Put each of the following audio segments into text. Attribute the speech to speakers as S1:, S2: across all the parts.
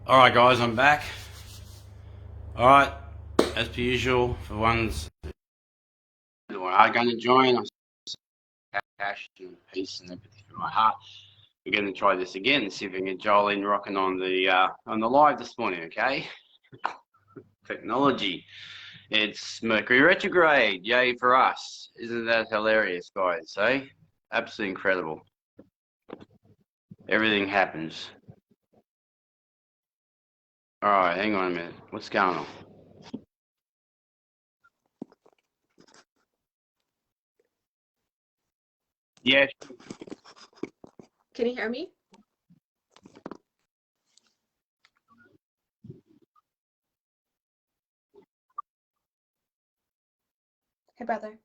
S1: Alright guys, I'm back. Alright, as per usual, for ones who are going to join, I passion and peace and empathy from my heart. We're going to try this again and see if we can get Jolene rocking on the live this morning, okay? Technology. It's Mercury retrograde, yay for us. Isn't that hilarious, guys, eh? Absolutely incredible. Everything happens. Alright, hang on a minute. What's going on? Yeah.
S2: Can you hear me? Hey, brother.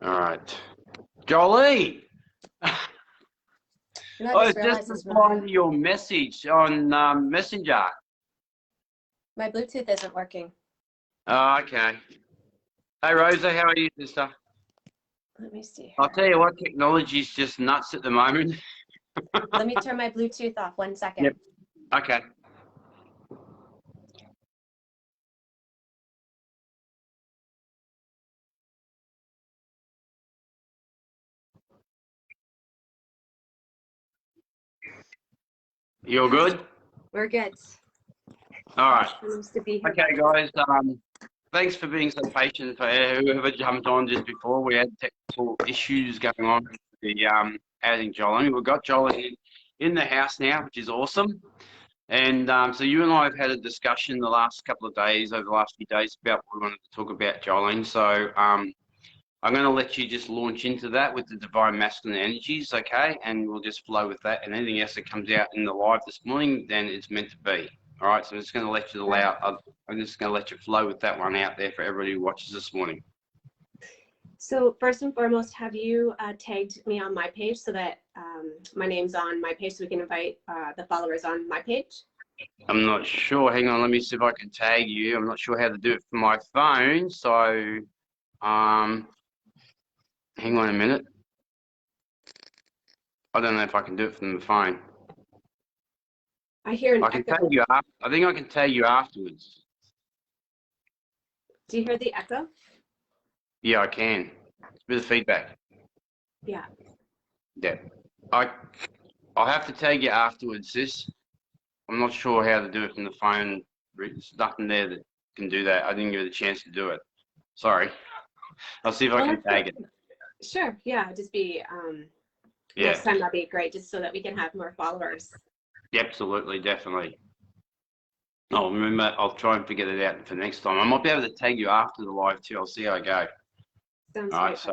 S1: Alright. Jolene!
S2: I
S1: I
S2: just
S1: just
S2: realized
S1: responded to your message on Messenger.
S2: my Bluetooth isn't working.
S1: Oh, okay. Hey, Rosa, how are you, sister?
S2: Let me see here.
S1: I'll tell you what, technology's just nuts at the moment.
S2: Let me turn my Bluetooth off 1 second.
S1: Yep. Okay. You're good?
S2: We're good.
S1: All right.
S2: Nice to be here.
S1: Okay, guys. Thanks for being so patient for whoever jumped on just before. We had technical issues going on with the adding Jolene. We've got Jolene in the house now, which is awesome. And so you and I have had a discussion the last couple of days, over the last few days, about what we wanted to talk about, Jolene. So I'm going to let you just launch into that with the divine masculine energies, okay? And we'll just flow with that. And anything else that comes out in the live this morning, then it's meant to be. All right, so I'm just going to let you I'm just going to let you flow with that one out there for everybody who watches this morning.
S2: So first and foremost, have you tagged me on my page so that my name's on my page so we can invite the followers on my page?
S1: I'm not sure. Hang on, let me see if I can tag you. I'm not sure how to do it from my phone. So, hang on a minute. I don't know if I can do it from the phone.
S2: I hear an
S1: I can
S2: echo.
S1: tag you after. I think I can tag you afterwards.
S2: Do you hear the echo?
S1: Yeah, I can. It's a bit of feedback.
S2: Yeah.
S1: Yeah. I'll have to tag you afterwards, sis. I'm not sure how to do it from the phone. There's nothing there that can do that. I didn't give it a chance to do it. Sorry. I'll see if I can tag it.
S2: Sure. Yeah. Just be
S1: Yeah.
S2: next time that'd be great, just so that we can have more followers.
S1: Yeah, absolutely, definitely. I'll remember. I'll try and figure that out for next time. I might be able to tag you after the live too. I'll see how I go.
S2: Sounds
S1: All right.
S2: great.
S1: So,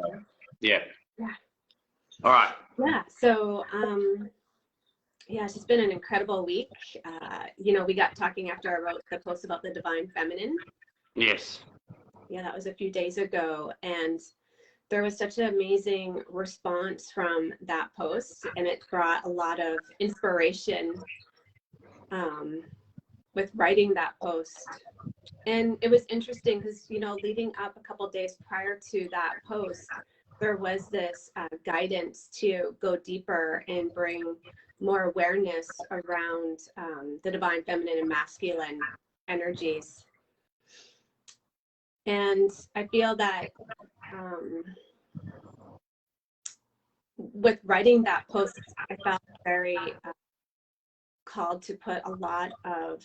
S1: yeah.
S2: Yeah.
S1: All right.
S2: Yeah. So, yeah, it's just been an incredible week. You know, we got talking after I wrote the post about the divine feminine.
S1: Yes.
S2: Yeah, that was a few days ago. And there was such an amazing response from that post. And it brought a lot of inspiration with writing that post. And it was interesting because, you know, leading up a couple days prior to that post, there was this guidance to go deeper and bring more awareness around the divine feminine and masculine energies. And I feel that with writing that post, I felt very called to put a lot of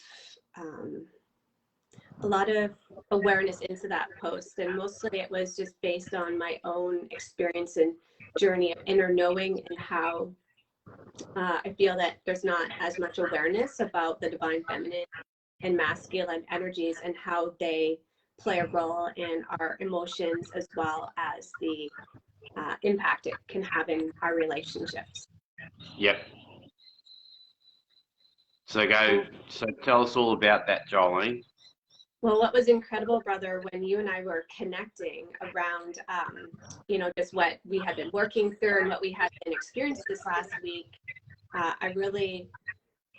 S2: awareness into that post, and mostly it was just based on my own experience and journey of inner knowing, and how I feel that there's not as much awareness about the divine feminine and masculine energies and how they play a role in our emotions, as well as the impact it can have in our relationships.
S1: Yep. So tell us all about that, Jolene.
S2: Well, what was incredible, brother, when you and I were connecting around, you know, just what we had been working through and what we had been experiencing this last week, I really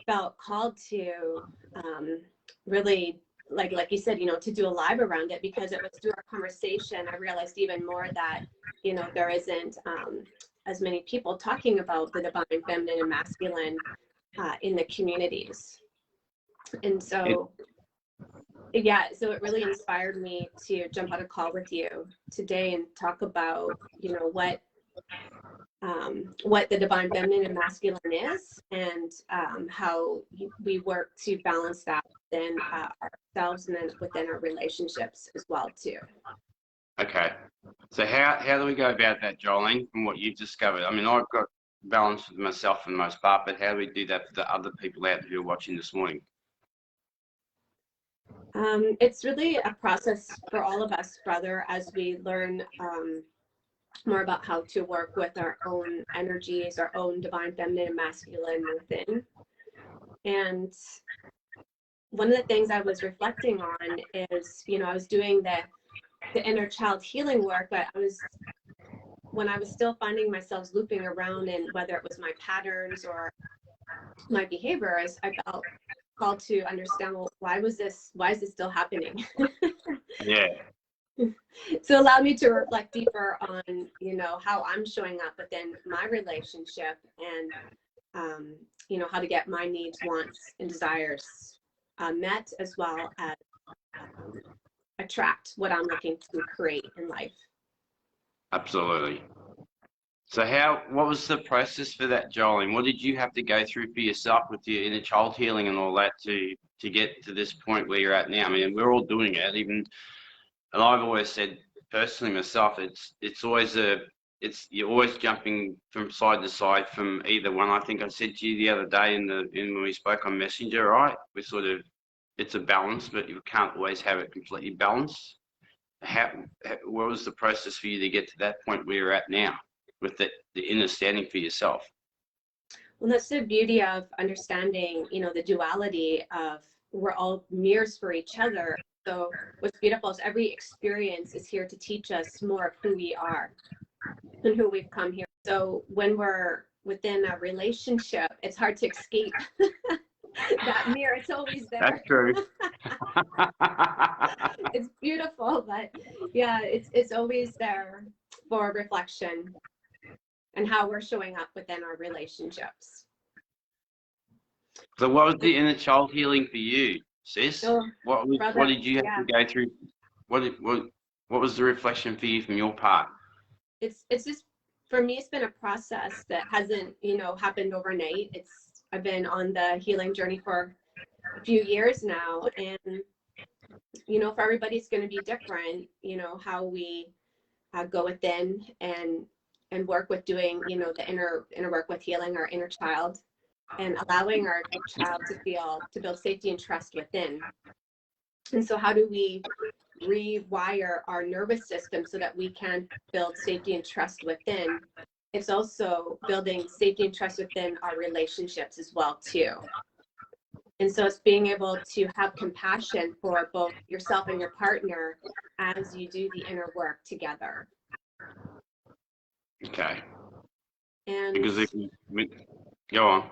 S2: felt called to really, like you said, you know, to do a live around it, because it was through our conversation I realized even more that, you know, there isn't as many people talking about the divine feminine and masculine in the communities. And so, yeah, so it really inspired me to jump on a call with you today and talk about, you know, what the divine feminine and masculine is, and how we work to balance that within ourselves and then within our relationships as well too.
S1: Okay. So how do we go about that, Jolene, from what you've discovered? I mean, I've got balance with myself for the most part, but how do we do that for the other people out who are watching this morning?
S2: It's really a process for all of us, brother, as we learn more about how to work with our own energies, our own divine feminine and masculine within. And one of the things I was reflecting on is, you know, I was doing the inner child healing work, but when I was still finding myself looping around in whether it was my patterns or my behaviors, I felt called to understand, well, why is this still happening?
S1: Yeah.
S2: So it allowed me to reflect deeper on, you know, how I'm showing up within my relationship, and you know, how to get my needs, wants, and desires met, as well as attract what I'm looking to create in life.
S1: Absolutely. So what was the process for that, Jolene? What did you have to go through for yourself with your inner child healing and all that to get to this point where you're at now? I mean, we're all doing it, and I've always said personally myself, you're always jumping from side to side from either one. I think I said to you the other day when we spoke on Messenger, right? It's a balance, but you can't always have it completely balanced. What was the process for you to get to that point where you're at now with the understanding for yourself?
S2: Well, that's the beauty of understanding, you know, the duality of we're all mirrors for each other. So what's beautiful is every experience is here to teach us more of who we are and who we've come here. So when we're within a relationship, it's hard to escape that mirror. It's always there.
S1: That's true.
S2: It's beautiful, but yeah, it's always there for reflection and how we're showing up within our relationships.
S1: So what was the inner child healing for you, sis?
S2: So,
S1: What did you have to go through? What was the reflection for you from your part?
S2: It's just, for me, it's been a process that hasn't, you know, happened overnight. I've been on the healing journey for a few years now, and you know, for everybody it's going to be different, you know, how we go within and work with doing, you know, the inner work with healing our inner child and allowing our child to build safety and trust within. And so how do we rewire our nervous system so that we can build safety and trust within? It's also building safety and trust within our relationships as well too. And so it's being able to have compassion for both yourself and your partner as you do the inner work together.
S1: Okay.
S2: And
S1: because go on.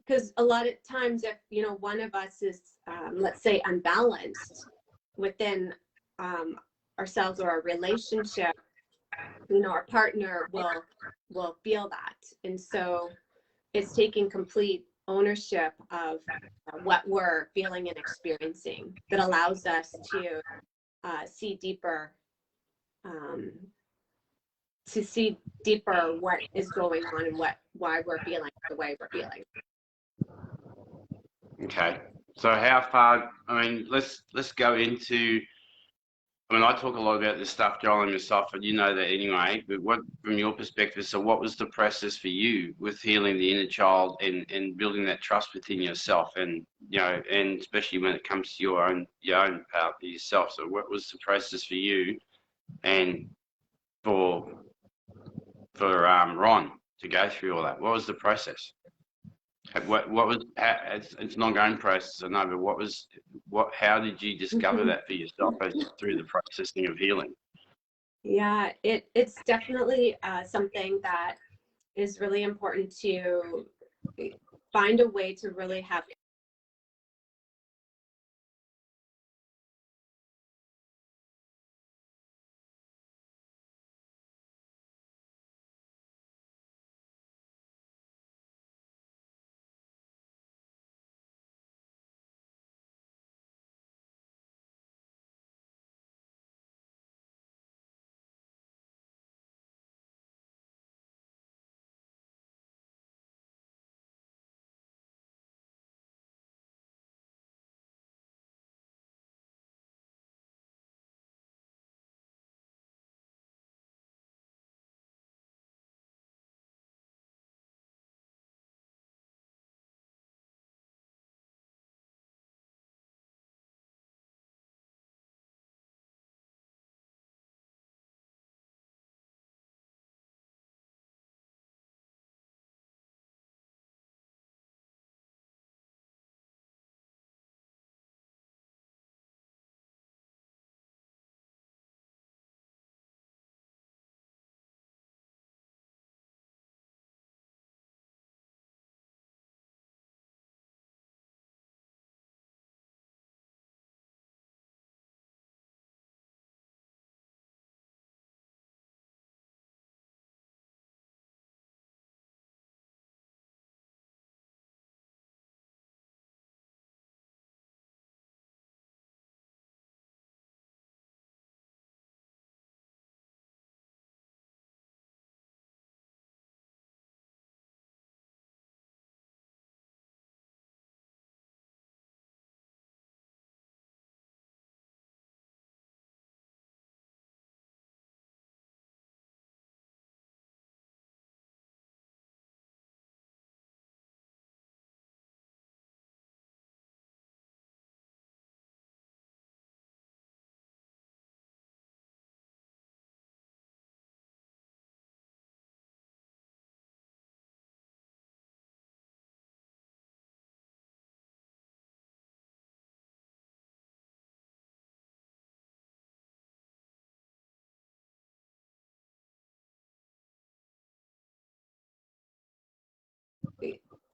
S2: Because a lot of times, if you know, one of us is, let's say, unbalanced within ourselves or our relationship, you know, our partner will feel that. And so it's taking complete ownership of what we're feeling and experiencing that allows us to see deeper, what is going on and why we're feeling the way we're feeling.
S1: Okay. So how far, I mean, let's go into, I mean, I talk a lot about this stuff, Joel, and myself, and you know that anyway, but what, from your perspective, so what was the process for you with healing the inner child and building that trust within yourself, and, you know, and especially when it comes to your own part of yourself? So what was the process for you and for Ron to go through all that? What was the process? What was, it's an ongoing process, I know, but how did you discover that for yourself through the processing of healing?
S2: Yeah, it's definitely something that is really important to find a way to really have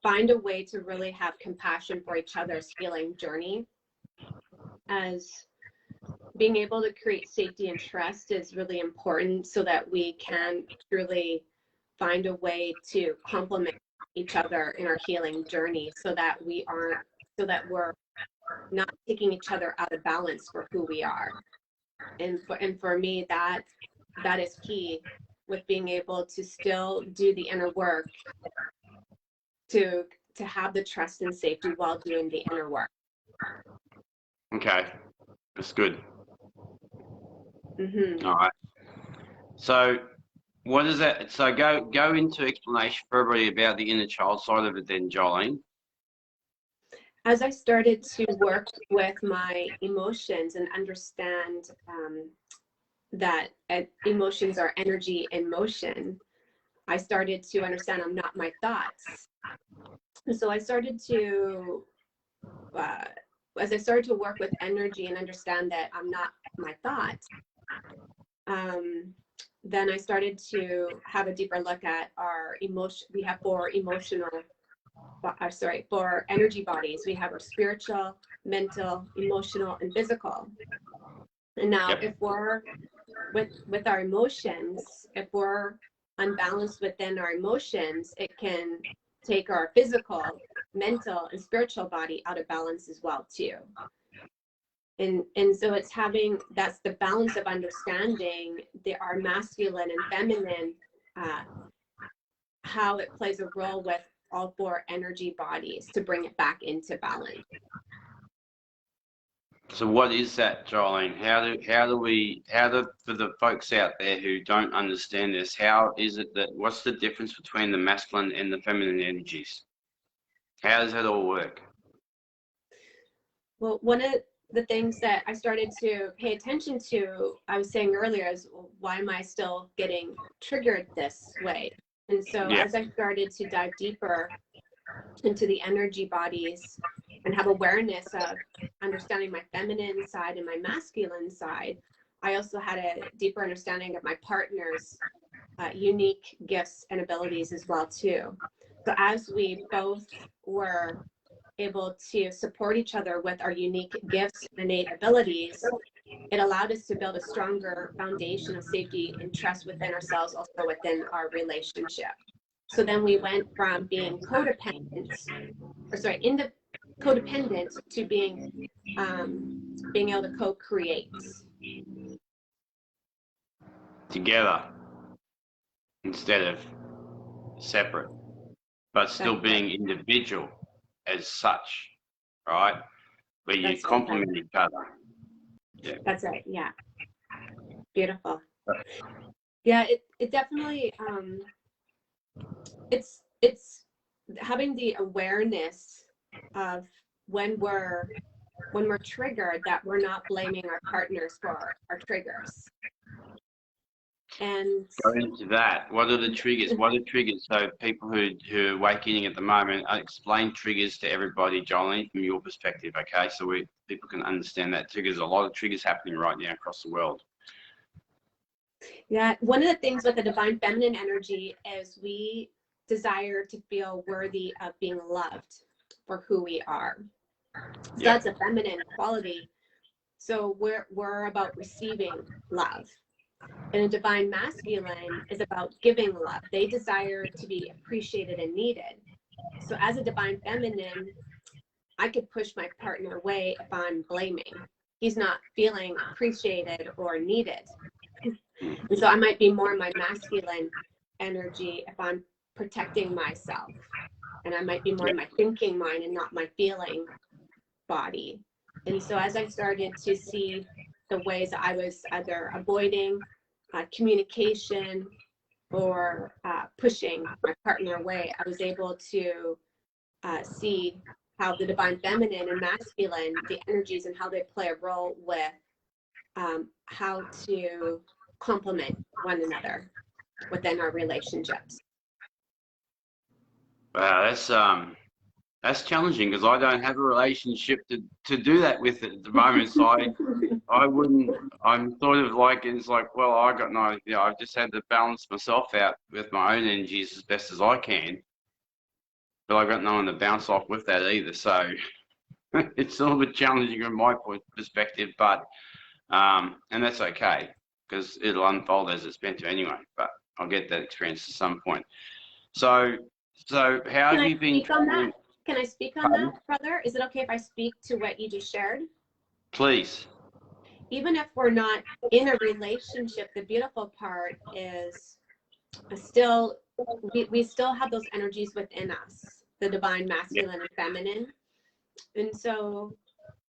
S2: find a way to really have compassion for each other's healing journey, as being able to create safety and trust is really important so that we can truly find a way to complement each other in our healing journey, so that we're not taking each other out of balance for who we are. And for me, that is key, with being able to still do the inner work, to have the trust and safety while doing the inner work.
S1: Okay, that's good.
S2: Mm-hmm.
S1: All right. So what is that? So go into explanation for everybody about the inner child side of it then, Jolene.
S2: As I started to work with my emotions and understand that emotions are energy in motion, I started to understand I'm not my thoughts. And so I started to, as I started to work with energy and understand that I'm not my thoughts, then I started to have a deeper look at our emotion. We have for energy bodies. We have our spiritual, mental, emotional, and physical. And now,
S1: Yep.
S2: if we're with our emotions, if we're unbalanced within our emotions, it can take our physical, mental, and spiritual body out of balance as well too. And so it's that's the balance of understanding our masculine and feminine, how it plays a role with all four energy bodies to bring it back into balance.
S1: So what is that, Jolene? For the folks out there who don't understand this, what's the difference between the masculine and the feminine energies? How does that all work?
S2: Well, one of the things that I started to pay attention to, I was saying earlier, is why am I still getting triggered this way? And so as I started to dive deeper into the energy bodies and have awareness of understanding my feminine side and my masculine side, I also had a deeper understanding of my partner's unique gifts and abilities as well too. So as we both were able to support each other with our unique gifts and innate abilities, it allowed us to build a stronger foundation of safety and trust within ourselves, also within our relationship. So then we went from being codependent to being able to co-create
S1: together instead of separate, but still being individual as such, right? Where you complement each other. Yeah.
S2: That's right. Yeah. Beautiful. Yeah, it definitely it's having the awareness of when we're triggered, that we're not blaming our partners for our triggers. And
S1: go into that. What are the triggers? What are triggers? So people who are awakening at the moment, explain triggers to everybody, Jolene, from your perspective, okay? So people can understand that there's a lot of triggers happening right now across the world.
S2: Yeah, one of the things with the divine feminine energy is we desire to feel worthy of being loved for who we are. So that's a feminine quality. So we're about receiving love. And a divine masculine is about giving love. They desire to be appreciated and needed. So as a divine feminine, I could push my partner away if I'm blaming. He's not feeling appreciated or needed. And so I might be more in my masculine energy if I'm protecting myself. And I might be more in my thinking mind and not my feeling body. And so as I started to see the ways that I was either avoiding communication or pushing my partner away, I was able to see how the divine feminine and masculine, the energies and how they play a role with how to complement one another within our relationships.
S1: Wow, that's challenging, because I don't have a relationship to do that with at the moment. So I wouldn't. I'm sort of like, it's like, well, I got no. I've just had to balance myself out with my own energies as best as I can. but I've got no one to bounce off with that either. So it's a little bit challenging from my perspective, but and that's okay because it'll unfold as it's meant to anyway. But I'll get that experience at some point. So how
S2: Can
S1: have
S2: I
S1: you been?
S2: speak on that? Can I speak on
S1: Pardon?
S2: that, brother? Is it okay if I speak to what you just shared?
S1: Please.
S2: Even if we're not in a relationship, the beautiful part is still we still have those energies within us, the divine masculine and feminine. And so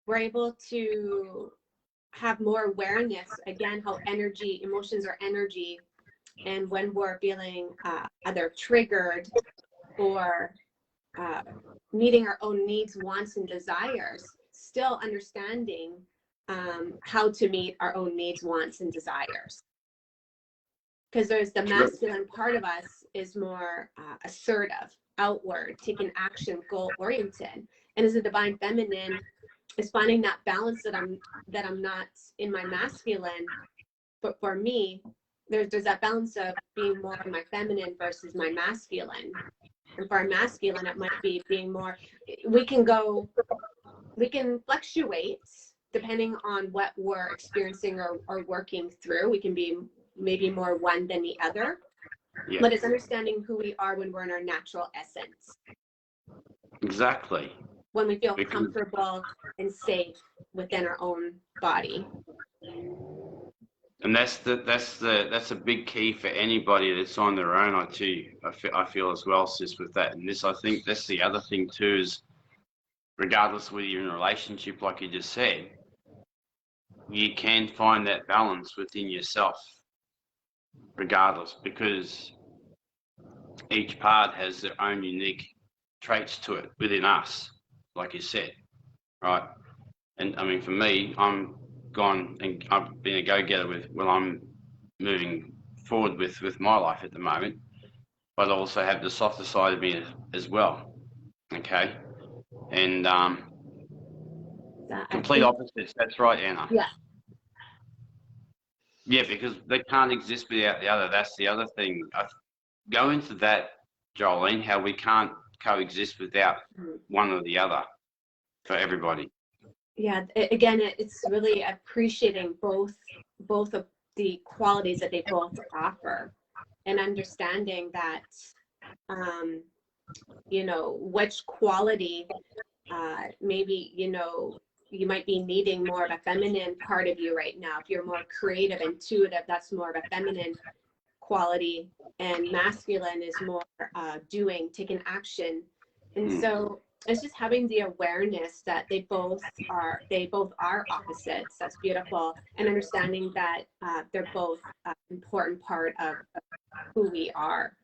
S2: we're able to have more awareness, again, how energy, emotions are energy. And when we're feeling either triggered or meeting our own needs, wants, and desires, still understanding how to meet our own needs, wants, and desires. Because there's the masculine part of us is more assertive, outward, taking action, goal oriented, and as a divine feminine is finding that balance that I'm not in my masculine, but for me, there's that balance of being more in my feminine versus my masculine. And for our masculine, it might be being more. We can fluctuate depending on what we're experiencing or working through. We can be maybe more one than the other, but it's understanding who we are when we're in our natural essence.
S1: Exactly.
S2: When we feel comfortable and safe within our own body.
S1: And that's a big key for anybody that's on their own. I feel as well, sis, with that. And I think that's the other thing too, is regardless whether you're in a relationship, like you just said, you can find that balance within yourself, regardless, because each part has their own unique traits to it within us, like you said, right? And I mean, for me, I'm gone and I've been a go-getter I'm moving forward with my life at the moment, but I also have the softer side of me as well. Okay. And complete opposites. That's right, Anna.
S2: Yeah.
S1: Yeah, because they can't exist without the other. That's the other thing. I go into that, Jolene, how we can't coexist without one or the other for everybody.
S2: Yeah, again, it's really appreciating both of the qualities that they both offer, and understanding that, which quality, maybe, you might be needing more of a feminine part of you right now. If you're more creative, intuitive, that's more of a feminine quality, and masculine is more doing, taking action. And so it's just having the awareness that they both are opposites. That's beautiful. And understanding that they're both an important part of who we are.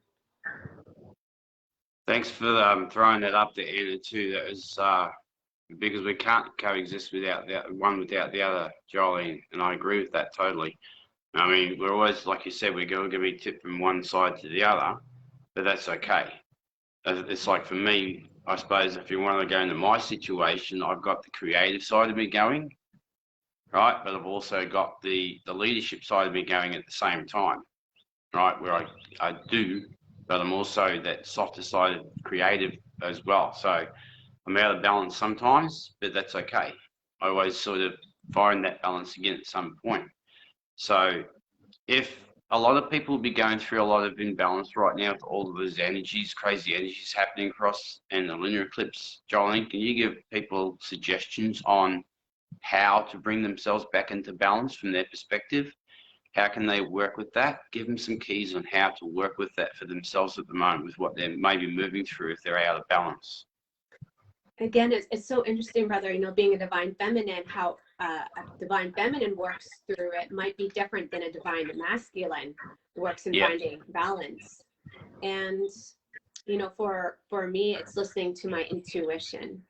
S1: Thanks for throwing that up there, Anna, too. That was because we can't coexist without one without the other, Jolene, and I agree with that totally. I mean, we're always, like you said, we're going to be tipped from one side to the other, but that's okay. It's like, for me, I suppose if you want to go into my situation, I've got the creative side of me going, right? But I've also got the leadership side of me going at the same time, right? Where I do, but I'm also that softer side of creative as well. So I'm out of balance sometimes, but that's okay. I always sort of find that balance again at some point. So if a lot of people will be going through a lot of imbalance right now with all of those energies, crazy energies happening across and the lunar eclipse, Jolene, can you give people suggestions on how to bring themselves back into balance from their perspective? How can they work with that? Give them some keys on how to work with that for themselves at the moment with what they're maybe moving through if they're out of balance.
S2: Again, it's so interesting, brother, being a divine feminine, how a divine feminine works through it might be different than a divine masculine works in finding balance. And, for me, it's listening to my intuition,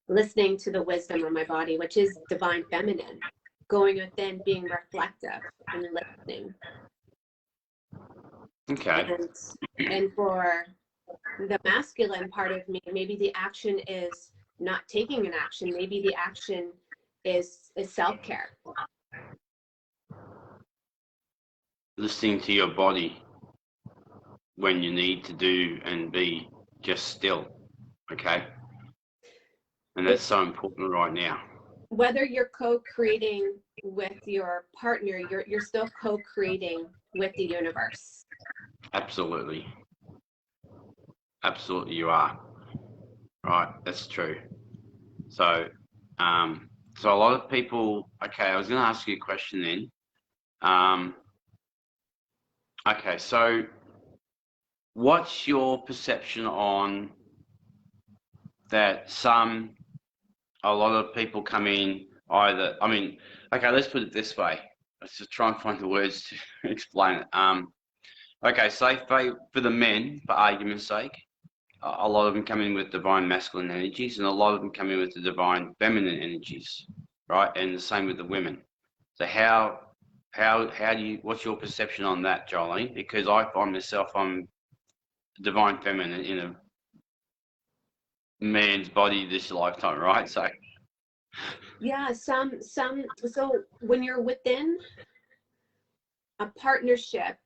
S2: listening to the wisdom of my body, which is divine feminine, going within, being reflective and listening.
S1: Okay.
S2: And for the masculine part of me, maybe the action is not taking an action. Maybe the action is self-care.
S1: Listening to your body when you need to do and be just still, okay? And that's so important right now.
S2: Whether you're co-creating with your partner, you're still co-creating with the universe.
S1: Absolutely. Absolutely you are. Right, that's true. So, so a lot of people, okay, I was going to ask you a question then. Okay, so what's your perception on that a lot of people come in either, I mean, okay, let's put it this way. Let's just try and find the words to explain it. Okay, say for the men, for argument's sake, a lot of them come in with divine masculine energies and a lot of them come in with the divine feminine energies, right? And the same with the women. So how do you, what's your perception on that, Jolene? Because I find myself, I'm divine feminine in a man's body this lifetime, right? So
S2: yeah, so when you're within a partnership,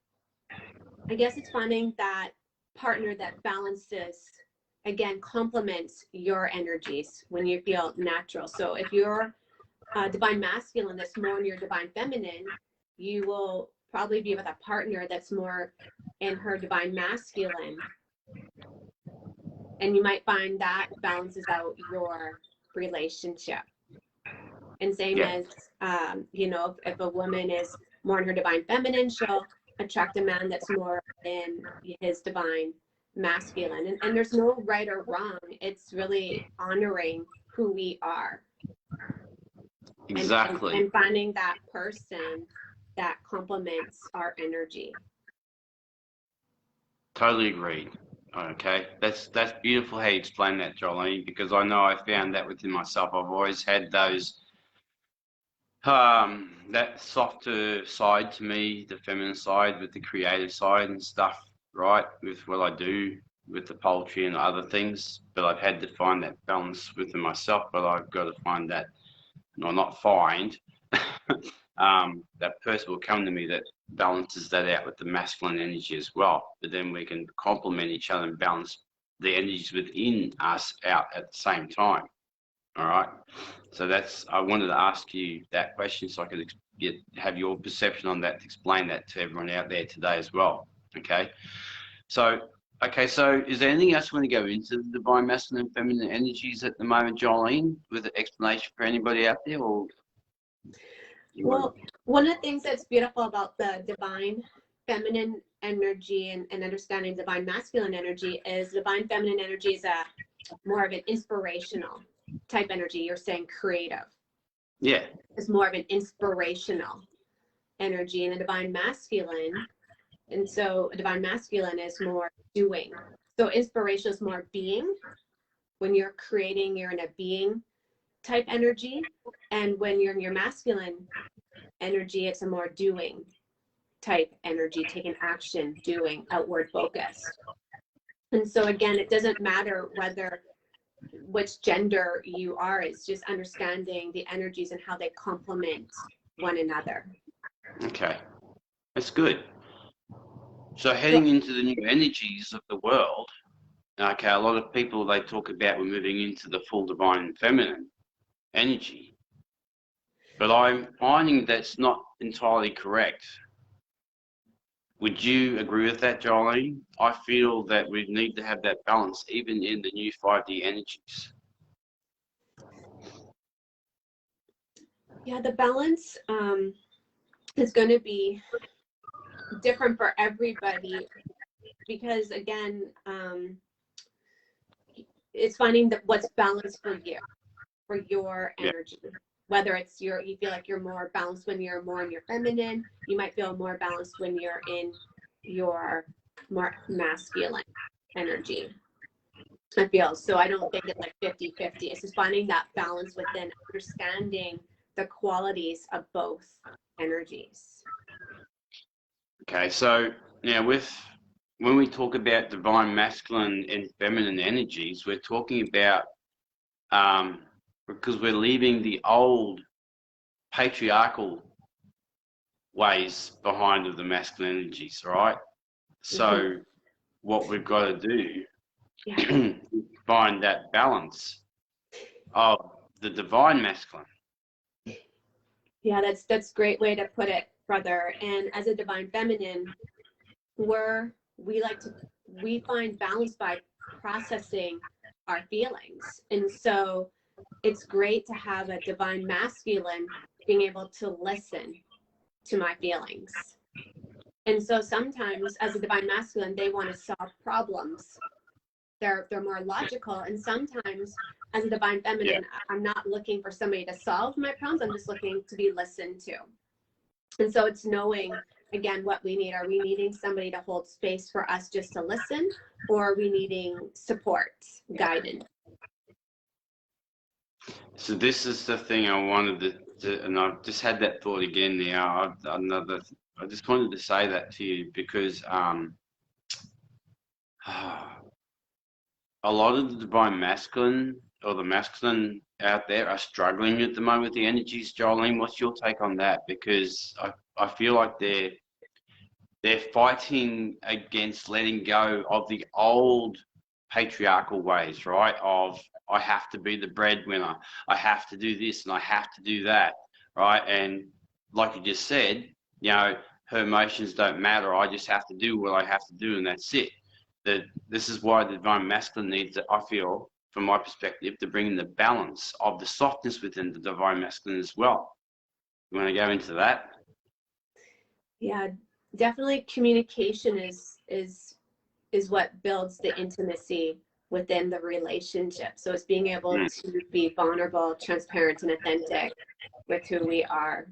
S2: I guess it's finding that partner that balances, again, complements your energies when you feel natural. So if you're divine masculine that's more in your divine feminine, you will probably be with a partner that's more in her divine masculine. And you might find that balances out your relationship. And same as, you know, if a woman is more in her divine feminine, she'll attract a man that's more in his divine masculine. And there's no right or wrong. It's really honoring who we are.
S1: exactly.
S2: And finding that person that complements our energy.
S1: Totally agreed. Okay, that's beautiful how you explain that, Jolene, because I know I found that within myself. I've always had those that softer side to me, the feminine side with the creative side and stuff, right? With what I do with the poultry and other things, but I've had to find that balance within myself. But I've got to find that, no, not find. That person will come to me that balances that out with the masculine energy as well. But then we can complement each other and balance the energies within us out at the same time. All right. So that's, I wanted to ask you that question so I could have your perception on that, to explain that to everyone out there today as well. Okay. So, okay. So is there anything else you want to go into the divine masculine and feminine energies at the moment, Jolene, with an explanation for anybody out there? Or
S2: well, one of the things that's beautiful about the divine feminine energy and understanding divine masculine energy is divine feminine energy is a more of an inspirational type energy. You're saying creative.
S1: Yeah.
S2: It's more of an inspirational energy, and the divine masculine. And so divine masculine is more doing. So inspiration is more being. When you're creating, you're in a being type energy. And when you're in your masculine energy, it's a more doing type energy, taking action, doing, outward focused. And so again, it doesn't matter which gender you are, it's just understanding the energies and how they complement one another.
S1: Okay. That's good. So heading into the new energies of the world, okay, a lot of people, they talk about we're moving into the full divine feminine energy, but I'm finding that's not entirely correct. Would you agree with that, Jolene? I feel that we need to have that balance even in the new 5D energies.
S2: Yeah, the balance is going to be different for everybody because, again, it's finding that what's balanced for you, for your energy. Whether it's you feel like you're more balanced when you're more in your feminine, you might feel more balanced when you're in your more masculine energy. I feel so. I don't think it's like 50-50. It's just finding that balance within understanding the qualities of both energies. Okay,
S1: so now when we talk about divine masculine and feminine energies, we're talking about because we're leaving the old patriarchal ways behind of the masculine energies, right? So what we've got to do
S2: Yeah.
S1: find that balance of the divine masculine.
S2: Yeah, that's a great way to put it, brother. And as a divine feminine, we find balance by processing our feelings. And so it's great to have a divine masculine being able to listen to my feelings. And so sometimes as a divine masculine, they want to solve problems. They're more logical. And sometimes as a divine
S1: Yeah.
S2: feminine, I'm not looking for somebody to solve my problems. I'm just looking to be listened to. And so it's knowing, again, what we need. Are we needing somebody to hold space for us just to listen, or are we needing support, guidance?
S1: So this is the thing I wanted to and I've just had that thought again now. I just wanted to say that to you because a lot of the divine masculine or the masculine out there are struggling at the moment with the energies. Jolene, what's your take on that? Because I feel like they're fighting against letting go of the old patriarchal ways, right? Of I have to be the breadwinner, I have to do this and I have to do that, right? And like you just said, you know, her emotions don't matter. I just have to do what I have to do, and that's it. That this is why the divine masculine needs, I feel, from my perspective, to bring in the balance of the softness within the divine masculine as well. You want to go into that?
S2: Yeah, definitely communication is what builds the intimacy within the relationship. So it's being able
S1: Mm.
S2: to be vulnerable, transparent, and authentic with who we are.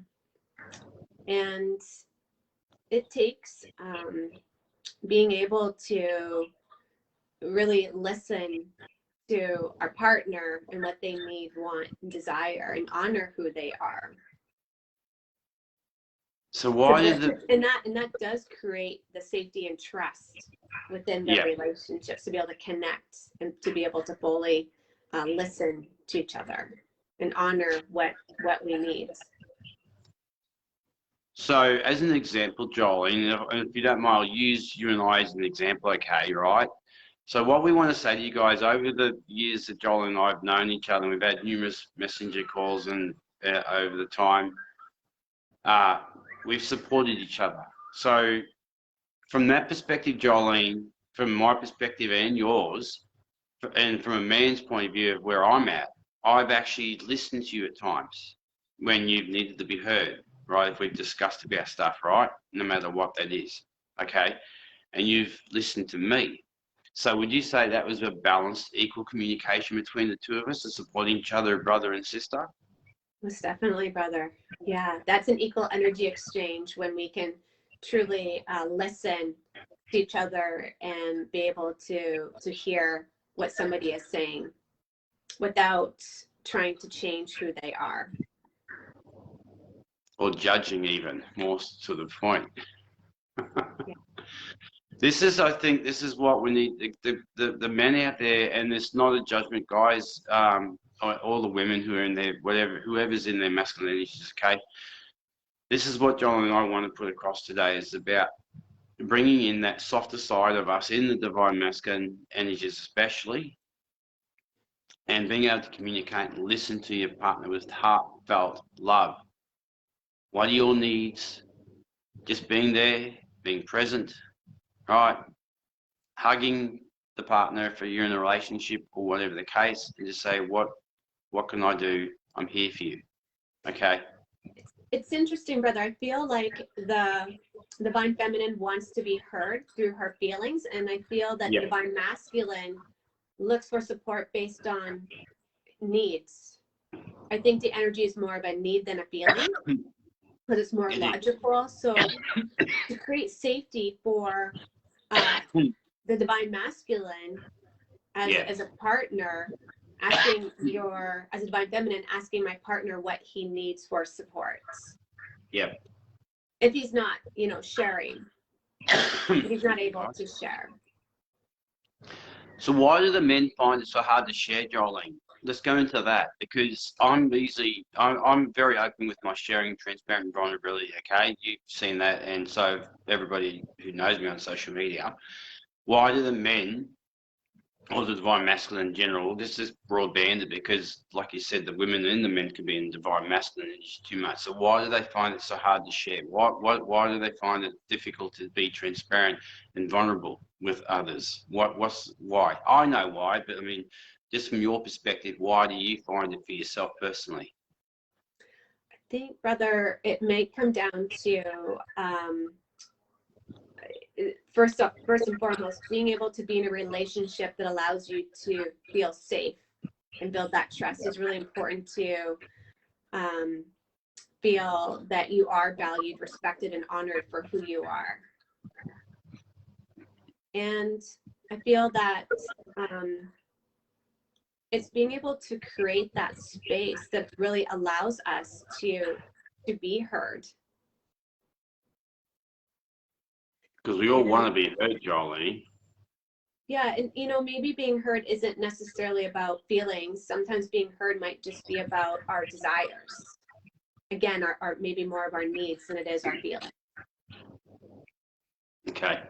S2: And it takes being able to really listen to our partner and what they need, want, and desire, and honor who they are.
S1: So why did the
S2: And that does create the safety and trust within the
S1: yeah.
S2: relationships to be able to connect and to be able to fully listen to each other and honor what we need.
S1: So, as an example, Jolene, if you don't mind, I'll use you and I as an example, okay, right? So, what we want to say to you guys over the years that Joel and I have known each other, and we've had numerous messenger calls and over the time, we've supported each other. So, from that perspective, Jolene, from my perspective and yours, and from a man's point of view of where I'm at, I've actually listened to you at times when you've needed to be heard, right? If we've discussed about stuff, right? No matter what that is, okay? And you've listened to me. So would you say that was a balanced, equal communication between the two of us and supporting each other, brother and sister?
S2: Most definitely, brother. Yeah, that's an equal energy exchange when we can truly listen to each other and be able to hear what somebody is saying without trying to change who they are.
S1: Or judging even, more to the point.
S2: Yeah.
S1: This is, I think, this is what we need. The men out there, and it's not a judgment, guys. All the women who are in there, whoever's in their masculine energies, okay. This is what John and I want to put across today. Is about bringing in that softer side of us in the divine masculine energies, especially, and being able to communicate and listen to your partner with heartfelt love. What are your needs? Just being there, being present, right? Hugging the partner if you're in a relationship or whatever the case, and just say, what can I do? I'm here for you. Okay.
S2: It's interesting, brother. I feel like the divine feminine wants to be heard through her feelings, and I feel that the divine masculine looks for support based on needs. I think the energy is more of a need than a feeling because it's more logical. So to create safety for the divine masculine as a partner, asking as a divine feminine, asking my partner what he needs for support.
S1: Yeah.
S2: If he's not, sharing, if he's not able to share.
S1: So why do the men find it so hard to share, Jolene? Let's go into that, because I'm very open with my sharing, transparent and vulnerability, okay? You've seen that, and so everybody who knows me on social media. Why do the men or the divine masculine in general, this is broad-banded because, like you said, the women and the men can be in divine masculine and it's too much. So why do they find it so hard to share? Why do they find it difficult to be transparent and vulnerable with others? Why? I know why, but I mean, just from your perspective, why do you find it for yourself personally?
S2: I think, brother, it may come down to first and foremost, being able to be in a relationship that allows you to feel safe and build that trust is really important to feel that you are valued, respected, and honored for who you are. And I feel that it's being able to create that space that really allows us to be heard.
S1: Because we all want to be heard, Jolene.
S2: Yeah, and maybe being heard isn't necessarily about feelings. Sometimes being heard might just be about our desires. Again, our maybe more of our needs than it is our feelings.
S1: Okay.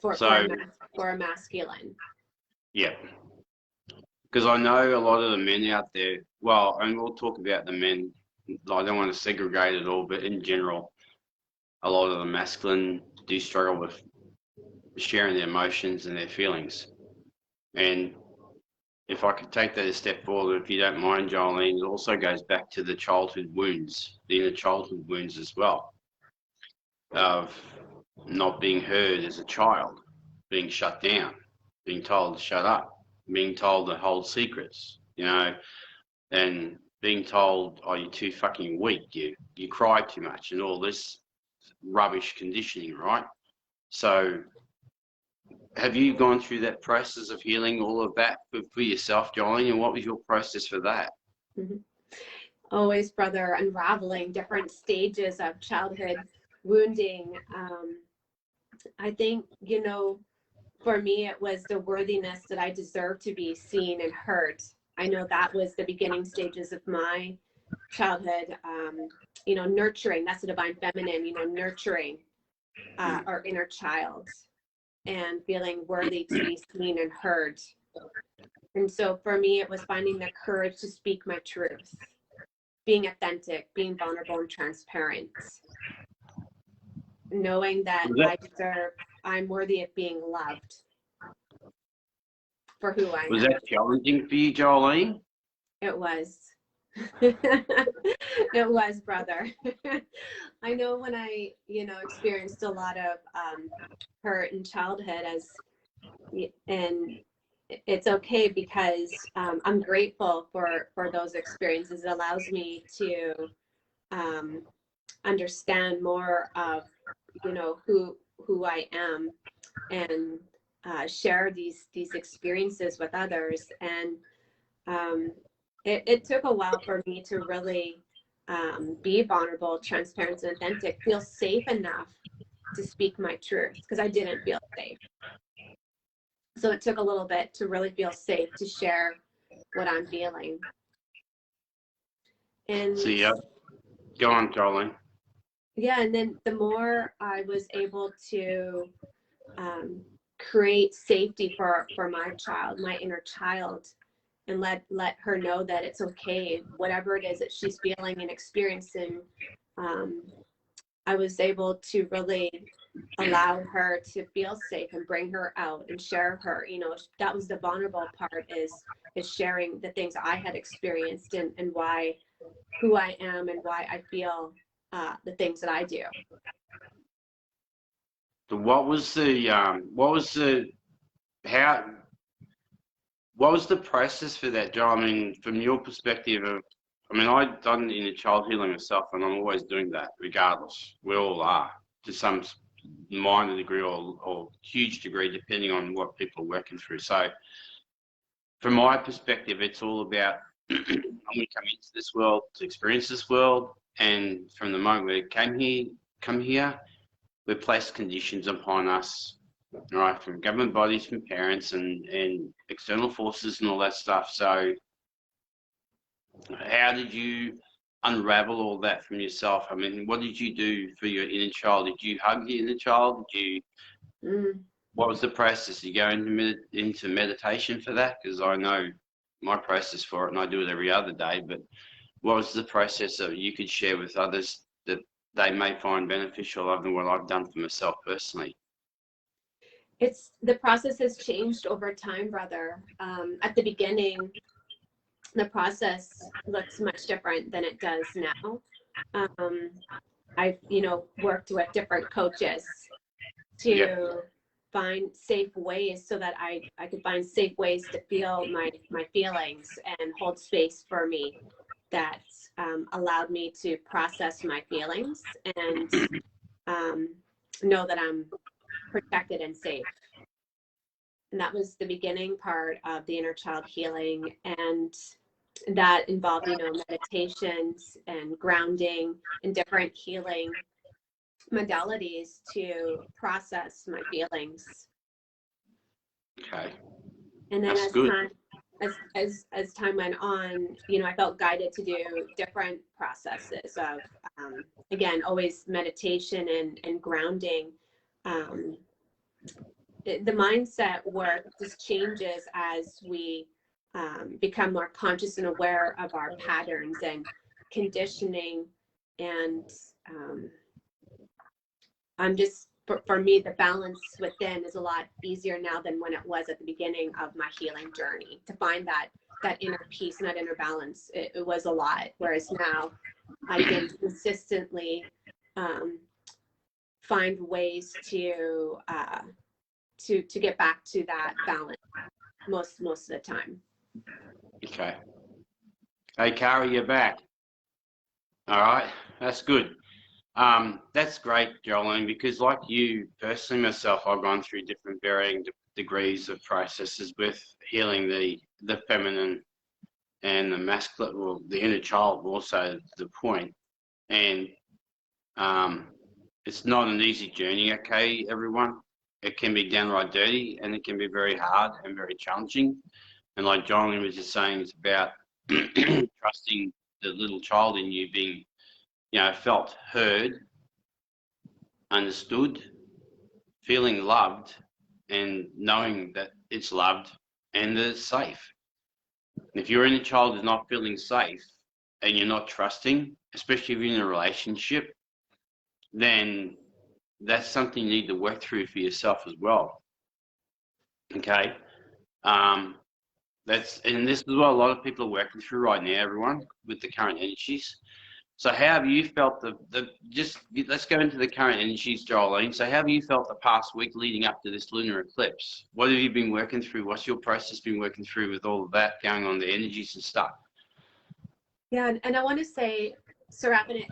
S2: For a masculine.
S1: Yeah. Because I know a lot of the men out there, well, and we'll talk about the men, I don't want to segregate it all, but in general, a lot of the masculine do struggle with sharing their emotions and their feelings. And if I could take that a step forward, if you don't mind, Jolene, it also goes back to the childhood wounds, the inner childhood wounds as well, of not being heard as a child, being shut down, being told to shut up, being told to hold secrets, and being told, oh, you're too fucking weak, you cry too much, and all this rubbish conditioning, right? So have you gone through that process of healing all of that for yourself, Jolene, and what was your process for that?
S2: Mm-hmm. Always, brother, unraveling different stages of childhood wounding. I think, for me, it was the worthiness that I deserve to be seen and heard. I know that was the beginning stages of my childhood, nurturing, that's the divine feminine, nurturing our inner child and feeling worthy to be seen and heard. And so for me, it was finding the courage to speak my truth, being authentic, being vulnerable and transparent, knowing that I'm worthy of being loved for who I am.
S1: Was that challenging for you, Jolene?
S2: It was. It was, brother. I know when I, experienced a lot of hurt in childhood, and it's okay because I'm grateful for those experiences. It allows me to understand more of, who I am, and share these experiences with others. And it took a while for me to really be vulnerable, transparent, and authentic, feel safe enough to speak my truth, because I didn't feel safe. So it took a little bit to really feel safe to share what I'm feeling. And
S1: so, yeah, go on, Jolene.
S2: Yeah, and then the more I was able to create safety for my child, my inner child, and let her know that it's okay, whatever it is that she's feeling and experiencing, I was able to really allow her to feel safe and bring her out and share her. That was the vulnerable part, is sharing the things I had experienced and why, who I am and why I feel the things that I do.
S1: So what was the process for that, Joe? I mean, from your perspective I've done inner child healing myself, and I'm always doing that, regardless. We all are, to some minor degree or huge degree, depending on what people are working through. So, from my perspective, it's all about when we come into this world to experience this world, and from the moment we come here, we're placed conditions upon us, right, from government bodies, from parents, and external forces and all that stuff. So how did you unravel all that from yourself? I mean, what did you do for your inner child? Did you hug the inner child? Did you? what was the process? You go into meditation for that? Because I know my process for it, and I do it every other day. But what was the process that you could share with others that they may find beneficial other than what I've done for myself personally?
S2: The process has changed over time, brother. At the beginning, the process looks much different than it does now. I've, worked with different coaches to find safe ways so that I could find safe ways to feel my feelings and hold space for me that allowed me to process my feelings and know that I'm protected and safe. And that was the beginning part of the inner child healing. And that involved, meditations and grounding and different healing modalities to process my feelings.
S1: Okay.
S2: And then
S1: That's good.
S2: as time went on, I felt guided to do different processes of, again, always meditation and grounding. The mindset work just changes as we become more conscious and aware of our patterns and conditioning. And I'm just, for me, the balance within is a lot easier now than when it was at the beginning of my healing journey. To find that inner peace and that inner balance, it was a lot. Whereas now I can consistently find ways to get back to that balance most of the time.
S1: Okay. Hey, Kara, you're back. All right. That's good. That's great, Jolene, because like you personally, myself, I've gone through different varying degrees of processes with healing the feminine and the masculine, well, the inner child also the point. And it's not an easy journey, okay, everyone. It can be downright dirty and it can be very hard and very challenging. And like Jolene was just saying, it's about trusting the little child in you being, felt heard, understood, feeling loved, and knowing that it's loved and that it's safe. And if your inner child is not feeling safe and you're not trusting, especially if you're in a relationship, then that's something you need to work through for yourself as well. Okay. This is what a lot of people are working through right now, everyone, with the current energies. So how have you felt let's go into the current energies, Jolene. So how have you felt the past week leading up to this lunar eclipse? What have you been working through? What's your process been working through with all of that going on, the energies and stuff?
S2: Yeah, and I want to say, Seraphin,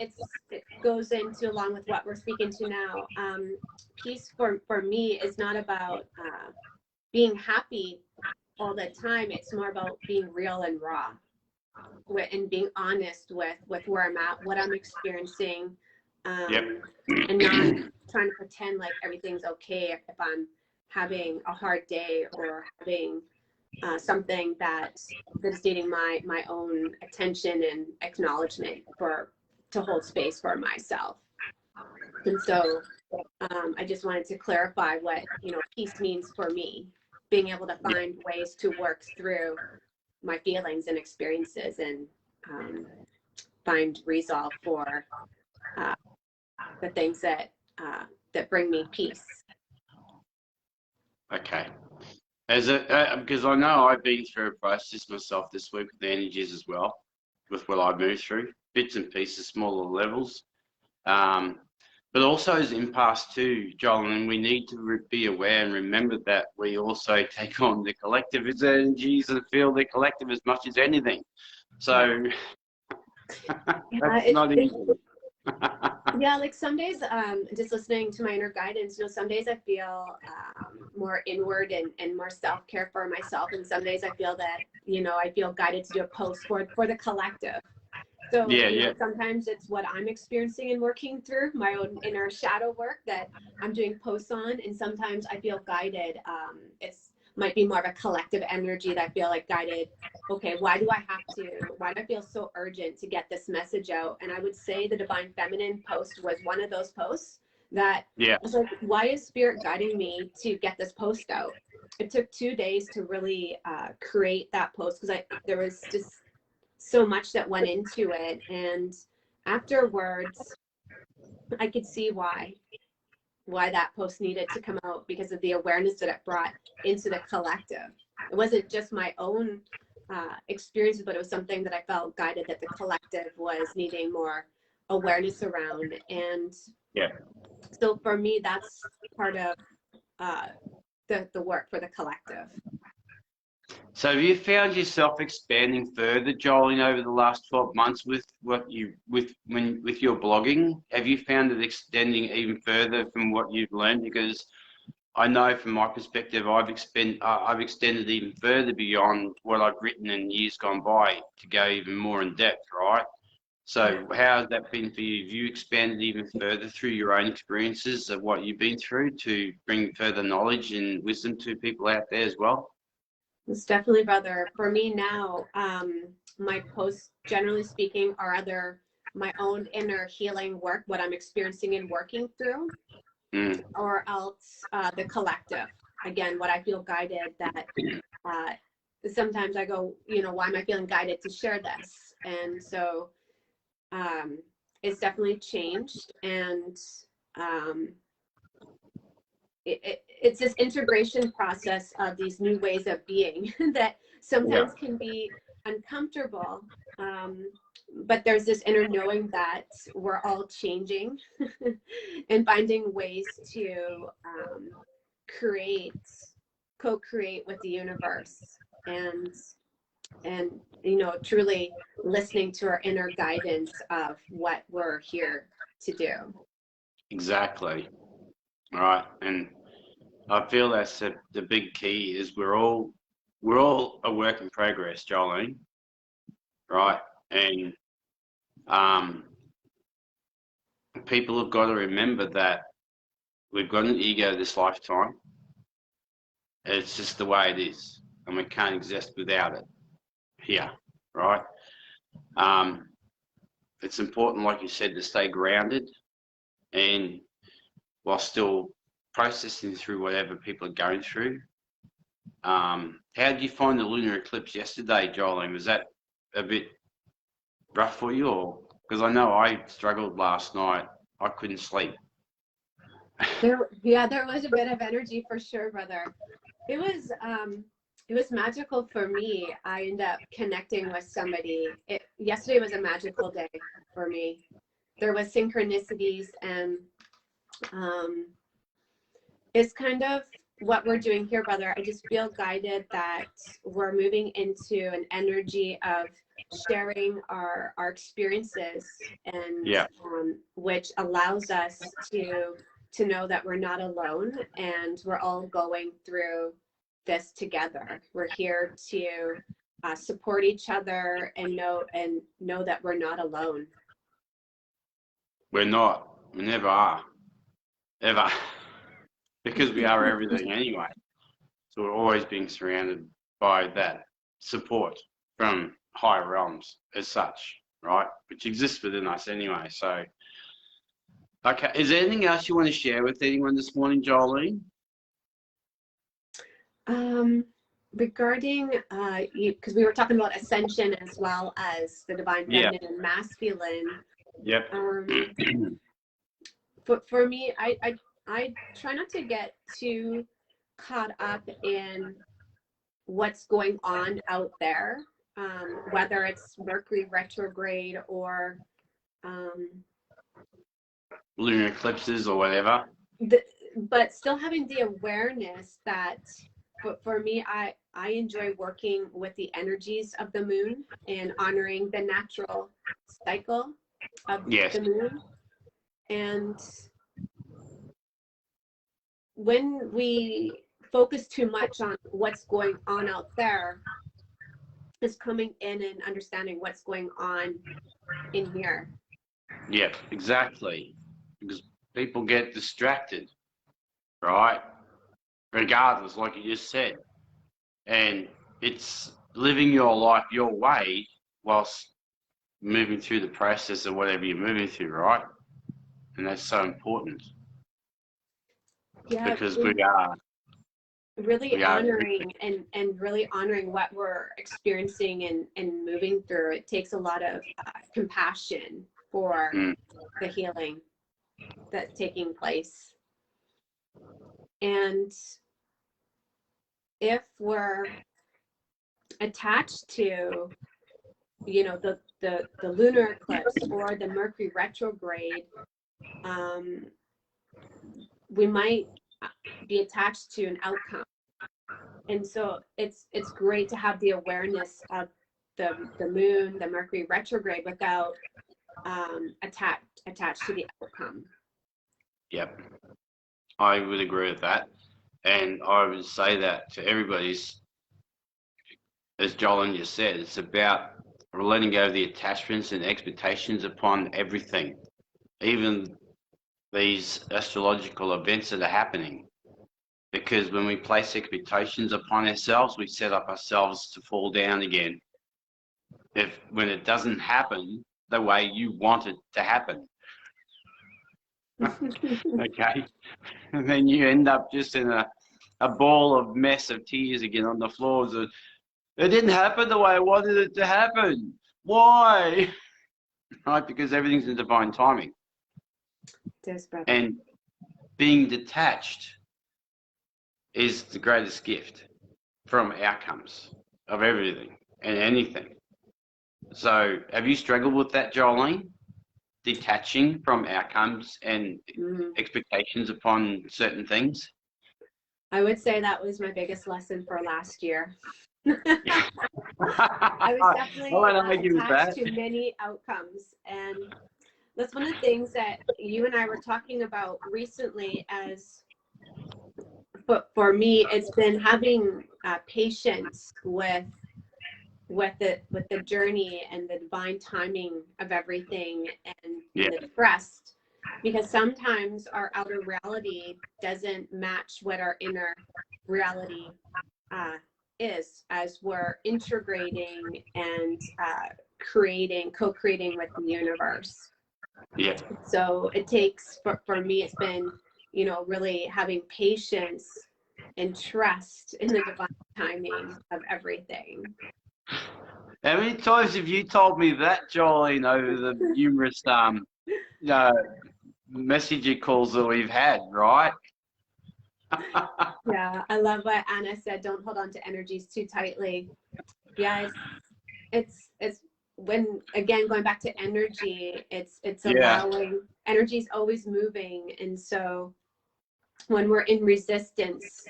S2: it goes into along with what we're speaking to now. Peace for me is not about being happy all the time. It's more about being real and raw and being honest with where I'm at, what I'm experiencing, and not trying to pretend like everything's okay if I'm having a hard day or having something that is needing my own attention and acknowledgement to hold space for myself. And so I just wanted to clarify what peace means for me, being able to find ways to work through my feelings and experiences and find resolve for the things that bring me peace.
S1: Okay. Because I know I've been through a process myself this week with the energies as well, with what I've moved through, bits and pieces, smaller levels. But also as in past too, Joel, and we need to be aware and remember that we also take on the collective energies and feel the collective as much as anything. So that's not easy.
S2: Yeah, like some days, just listening to my inner guidance, some days I feel more inward and more self-care for myself. And some days I feel that, I feel guided to do a post for the collective. So sometimes it's what I'm experiencing and working through, my own inner shadow work that I'm doing posts on. And sometimes I feel guided. Might be more of a collective energy that I feel like guided. Okay, why do I feel so urgent to get this message out? And I would say the Divine Feminine post was one of those posts that
S1: Yeah.
S2: I was like, why is Spirit guiding me to get this post out? It took 2 days to really create that post because there was just so much that went into it. And afterwards, I could see why that post needed to come out because of the awareness that it brought into the collective. It wasn't just my own experiences, but it was something that I felt guided that the collective was needing more awareness around. And
S1: Yeah.
S2: so for me, that's part of the work for the collective.
S1: So have you found yourself expanding further, Jolene, over the last 12 months with your blogging? Have you found it extending even further from what you've learned? Because I know from my perspective, I've extended even further beyond what I've written in years gone by to go even more in depth, right? So how has that been for you? Have you expanded even further through your own experiences of what you've been through to bring further knowledge and wisdom to people out there as well?
S2: It's definitely, brother. For me now, my posts, generally speaking, are either my own inner healing work, what I'm experiencing and working through, or else the collective. Again, what I feel guided that sometimes I go, why am I feeling guided to share this? And so it's definitely changed. And it's this integration process of these new ways of being that sometimes can be uncomfortable. But there's this inner knowing that we're all changing and finding ways to co-create with the universe, and truly listening to our inner guidance of what we're here to do.
S1: Exactly. Right. And I feel that's the big key is we're all a work in progress, Jolene. Right. And people have got to remember that we've got an ego this lifetime. It's just the way it is, and we can't exist without it here, right? It's important, like you said, to stay grounded and while still processing through whatever people are going through. How did you find the lunar eclipse yesterday, Jolene? Was that a bit rough for you, or because I know I struggled last night, I couldn't sleep.
S2: There was a bit of energy for sure, brother. It was magical for me. I ended up connecting with somebody. Yesterday was a magical day for me. There was synchronicities, and it's kind of what we're doing here, brother. I just feel guided that we're moving into an energy of sharing our experiences, and which allows us to know that we're not alone and we're all going through this together. We're here to support each other and know that we're not alone.
S1: We're not. We never are. Ever. Because we are everything anyway. So we're always being surrounded by that support from higher realms as such, right? Which exists within us anyway. So, okay. Is there anything else you want to share with anyone this morning, Jolene?
S2: Regarding, because we were talking about ascension as well as the divine feminine and masculine.
S1: Yep.
S2: For me, I try not to get too caught up in what's going on out there, whether it's Mercury retrograde or
S1: lunar eclipses or whatever.
S2: But still having the awareness that, for me, I enjoy working with the energies of the moon and honoring the natural cycle of the moon. And when we focus too much on what's going on out there, is coming in and understanding what's going on in here.
S1: Yeah, exactly. Because people get distracted, right? Regardless, like you just said. And it's living your life your way whilst moving through the process of whatever you're moving through, right? And that's so important.
S2: Yeah,
S1: because we are.
S2: really
S1: We are.
S2: honoring and really honoring what we're experiencing and moving through. It takes a lot of compassion for
S1: Mm,
S2: the healing that's taking place. And if we're attached to, the lunar eclipse or the Mercury retrograde, we might be attached to an outcome. And so it's great to have the awareness of the moon, the Mercury retrograde, without attached to the outcome.
S1: yep. I would agree with that. And I would say that to everybody's, as Jolene just said, it's about letting go of the attachments and expectations upon everything, even these astrological events that are happening. Because when we place expectations upon ourselves, we set up ourselves to fall down again. When it doesn't happen the way you want it to happen, okay, and then you end up just in a ball of mess of tears again on the floors. It didn't happen the way I wanted it to happen. Why? Right? Because everything's in divine timing.
S2: Yes, brother.
S1: And being detached is the greatest gift from outcomes of everything and anything. So have you struggled with that, Jolene? Detaching from outcomes and expectations upon certain things?
S2: I would say that was my biggest lesson for last year. I was definitely attached to many outcomes, and that's one of the things that you and I were talking about recently. But for me, it's been having patience with the journey and the divine timing of everything, and the trust, because sometimes our outer reality doesn't match what our inner reality is, as we're integrating and co-creating with the universe.
S1: Yeah.
S2: So it takes, for me, it's been, really having patience and trust in the divine timing of everything.
S1: How many times have you told me that, Jolene, over the numerous messenger calls that we've had, right?
S2: Yeah, I love what Anna said. Don't hold on to energies too tightly. Yeah, it's when, again, going back to energy, it's allowing, energy is always moving, and so when we're in resistance,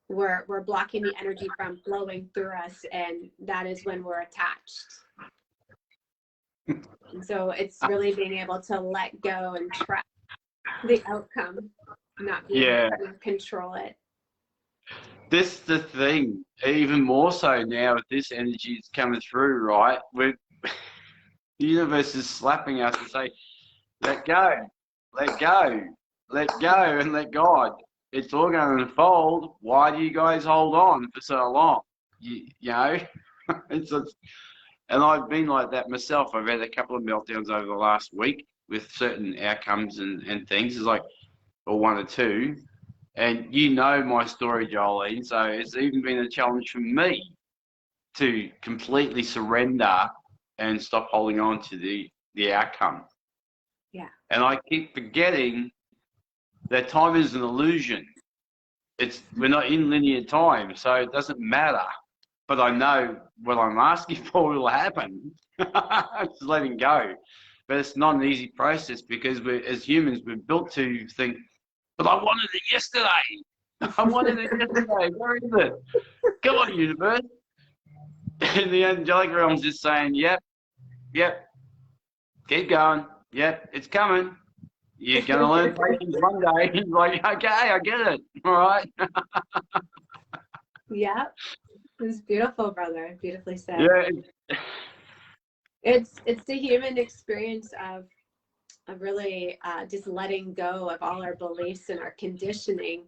S2: we're blocking the energy from flowing through us, and that is when we're attached. And so it's really being able to let go and trust the outcome, not being able to control it.
S1: This the thing, even more so now with this energy that's coming through, right? The universe is slapping us and say, let go, let go, let go, and let God. It's all going to unfold. Why do you guys hold on for so long? You know, and I've been like that myself. I've had a couple of meltdowns over the last week with certain outcomes and things. It's like, or one or two. And you know my story, Jolene, so it's even been a challenge for me to completely surrender and stop holding on to the outcome.
S2: Yeah.
S1: And I keep forgetting that time is an illusion. We're not in linear time, so it doesn't matter. But I know what I'm asking for will happen. Just letting go. But it's not an easy process, because as humans, we're built to think, but I wanted it yesterday. I wanted it yesterday. Where is it? Come on, universe. And the angelic realm's just saying, yep, keep going. Yep, it's coming. You're going to learn patience one day. He's like, okay, I get it. All right.
S2: Yeah. It was beautiful, brother. Beautifully said.
S1: Yeah.
S2: It's the human experience of really just letting go of all our beliefs and our conditioning,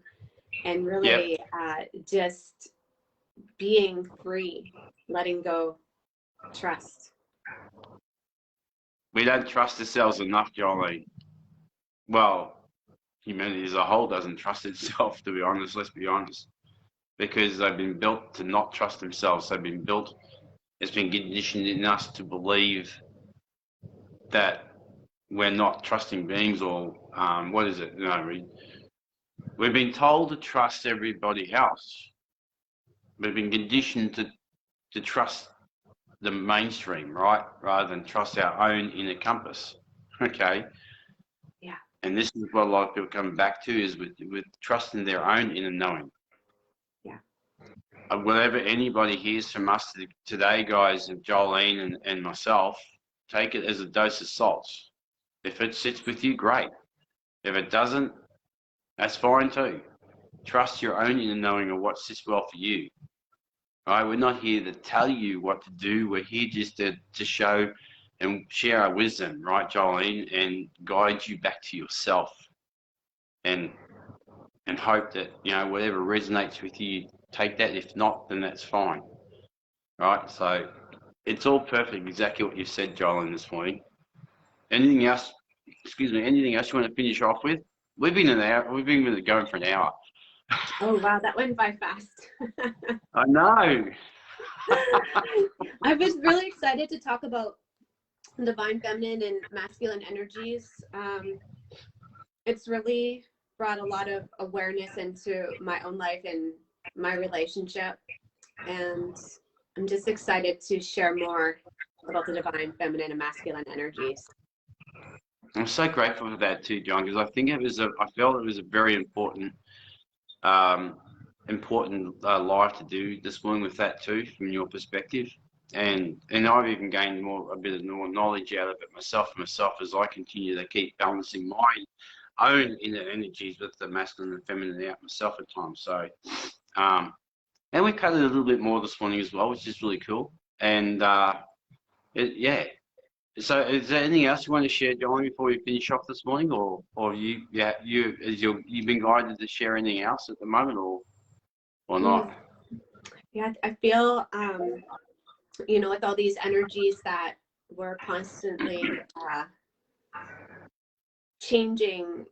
S2: and really just being free, letting go, trust.
S1: We don't trust ourselves enough, Jolene. Well, humanity as a whole doesn't trust itself, to be honest. Let's be honest, because they've been built to not trust themselves. They've been built. It's been conditioned in us to believe that we're not trusting beings, or what is it? No, we've been told to trust everybody else. We've been conditioned to trust the mainstream, right? Rather than trust our own inner compass. Okay.
S2: Yeah.
S1: And this is what a lot of people come back to, is with trusting their own inner knowing.
S2: Yeah.
S1: Whatever anybody hears from us today, guys, and Jolene and myself, take it as a dose of salt. If it sits with you, great. If it doesn't, that's fine too. Trust your own inner knowing of what sits well for you. Right? We're not here to tell you what to do. We're here just to show and share our wisdom, right, Jolene, and guide you back to yourself. And hope that, whatever resonates with you, take that. If not, then that's fine. Right? So it's all perfect, exactly what you said, Jolene, this morning. Anything else? Excuse me. Anything else you want to finish off with? We've been going for an hour.
S2: Oh wow, that went by fast.
S1: I know.
S2: I was really excited to talk about divine feminine and masculine energies. It's really brought a lot of awareness into my own life and my relationship, and I'm just excited to share more about the divine feminine and masculine energies.
S1: I'm so grateful for that too, John, because I felt it was a very important live to do this morning with that too, from your perspective. And I've even gained a bit of more knowledge out of it myself as I continue to keep balancing my own inner energies with the masculine and feminine out myself at times. So, and we cut it a little bit more this morning as well, which is really cool. And yeah. So, is there anything else you want to share, Jolene, before we finish off this morning, or you've been guided to share anything else at the moment, or not?
S2: Yeah, I feel with all these energies that we're constantly changing,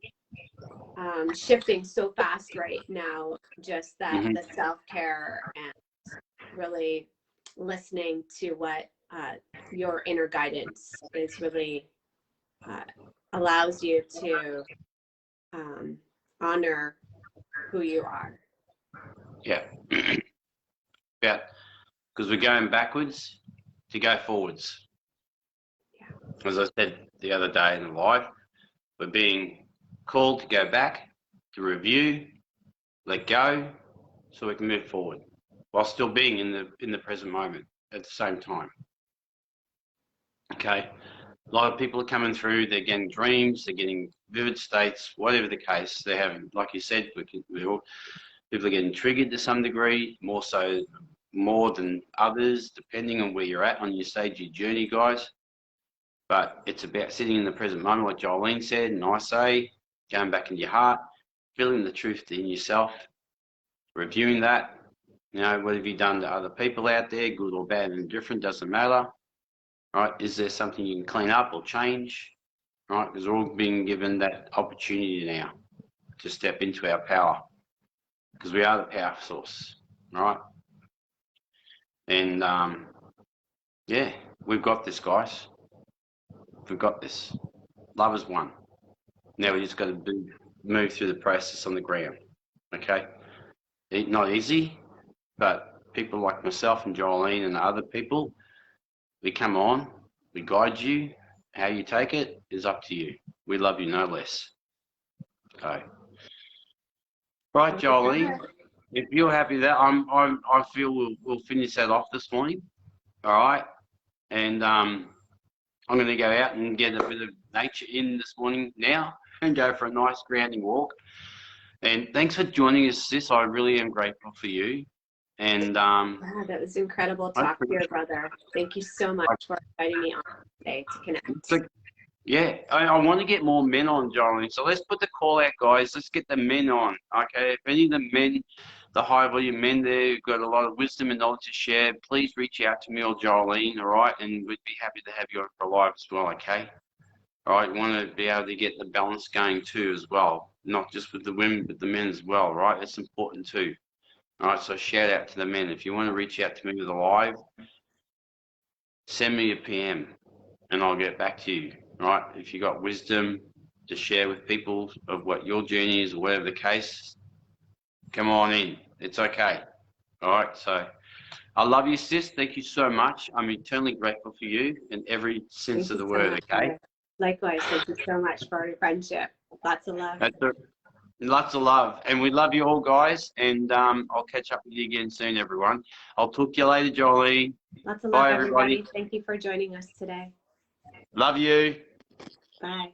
S2: shifting so fast right now, just that the self-care and really listening to what your inner guidance is really allows you to honor who you are.
S1: Yeah. Yeah. Because we're going backwards to go forwards. Yeah. As I said the other day in the live, we're being called to go back, to review, let go, so we can move forward, while still being in the present moment at the same time. Okay. A lot of people are coming through, they're getting dreams, they're getting vivid states, whatever the case, they're having, like you said, people are getting triggered to some degree, more than others, depending on where you're at on your stage of your journey, guys. But it's about sitting in the present moment, like Jolene said, and I say, going back into your heart, feeling the truth in yourself, reviewing that. What have you done to other people out there, good or bad and indifferent, doesn't matter. Right? Is there something you can clean up or change? Right? Because we're all being given that opportunity now to step into our power, because we are the power source, right? And yeah, we've got this, guys. We've got this. Love is one. Now we just got to move through the process on the ground. Okay, not easy, but people like myself and Jolene and other people, we come on, we guide you. How you take it is up to you. We love you no less. Okay. Right, Jolene. If you're happy with that, I feel we'll finish that off this morning. All right, and I'm going to go out and get a bit of nature in this morning now, and go for a nice grounding walk. And thanks for joining us, sis. I really am grateful for you. And
S2: wow, that was incredible talk to your brother. Thank you so much for inviting me on today to connect.
S1: Yeah, I want to get more men on, Jolene. So let's put the call out, guys. Let's get the men on. Okay, if any of the men, the high volume men there who've got a lot of wisdom and knowledge to share, please reach out to me or Jolene, all right? And we'd be happy to have you on for live as well, okay? All right, you want to be able to get the balance going too as well. not just with the women, but the men as well, right? It's important too. All right, so shout out to the men. If you want to reach out to me with a live, send me a PM and I'll get back to you, right? If you got wisdom to share with people of what your journey is or whatever the case, come on in. It's okay. All right, so I love you, sis. Thank you so much. I'm eternally grateful for you in every sense of the word, okay?
S2: Likewise, thank you so much for your friendship. Lots of love.
S1: That's it. Lots of love. And we love you all, guys. And I'll catch up with you again soon, everyone. I'll talk to you later, Jolene.
S2: Lots of love,
S1: Bye, everybody.
S2: everybody. Thank you for joining us today.
S1: Love you.
S2: Bye.